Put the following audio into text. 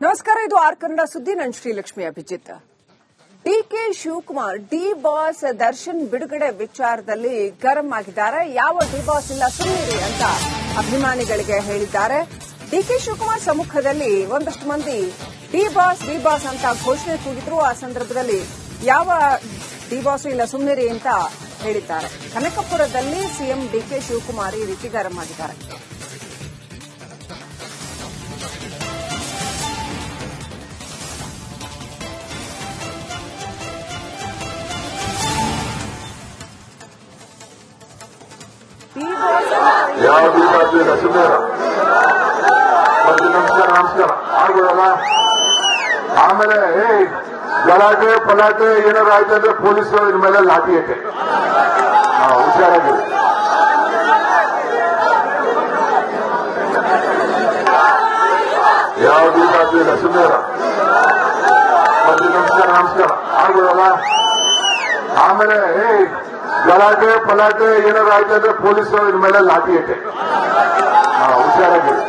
ನಮಸ್ಕಾರ, ಇದು ಆರ್ ಕನ್ನಡ ಸುದ್ದಿ. ನಾನು ಶ್ರೀಲಕ್ಷ್ಮಿ ಅಭಿಜಿತ್. ಡಿಕೆ ಶಿವಕುಮಾರ್ ಡಿ ಬಾಸ್ ದರ್ಶನ್ ಬಿಡುಗಡೆ ವಿಚಾರದಲ್ಲಿ ಗರಂ ಆಗಿದ್ದಾರೆ. ಯಾವ ಡಿ ಬಾಸ್ ಇಲ್ಲ, ಸುಮ್ಮನಿರಿ ಅಂತ ಅಭಿಮಾನಿಗಳಿಗೆ ಹೇಳಿದ್ದಾರೆ. ಡಿಕೆ ಶಿವಕುಮಾರ್ ಸಮ್ಮುಖದಲ್ಲಿ ಒಂದಷ್ಟು ಮಂದಿ ಡಿ ಬಾಸ್ ಅಂತ ಘೋಷಣೆ ಕೂಗಿದ್ರು. ಆ ಸಂದರ್ಭದಲ್ಲಿ ಯಾವ ಡಿ ಬಾಸ್ ಇಲ್ಲ, ಸುಮ್ಮನಿರಿ ಅಂತ ಹೇಳಿದ್ದಾರೆ. ಕನಕಪುರದಲ್ಲಿ ಸಿಎಂ ಡಿಕೆ ಶಿವಕುಮಾರ್ ಈ ರೀತಿ ಗರಂ ಆಗಿದ್ದಾರೆ. ಯಾವ ಬೇಕಾಗಿಲ್ಲ, ಸುಮ್ಮನೆ ನಮಸ್ಕಾರ ಆಗ್ಬಿಡಲ್ಲ. ಆಮೇಲೆ ಗಲಾಟೆ ಪಲಾಟೆ ಏನಾದ್ರು ಆಯ್ತು ಅಂದ್ರೆ ಪೊಲೀಸರು ಇದ್ರ ಮೇಲೆ ಲಾಠಿ ಐತೆ. ಹುಷಾರಾಗಿರಿ. ಯಾವ ಬೇಕಾಗಿಲ್ಲ, ಸುಮ್ಮನೆ ನಮಸ್ಕಾರ ಆಗ್ಬಿಡಲ್ಲ. ಆಮೇಲೆ ಗಲಾಟೆ ಪಲಾಟೆ ಏನಾದ್ರು ಆಯ್ತು ಅಂದ್ರೆ ಪೊಲೀಸರು ಇದ್ರ ಮೇಲೆ ಲಾಠಿ ಐತೆ. ಹುಷಾರಾಗಿರಿ.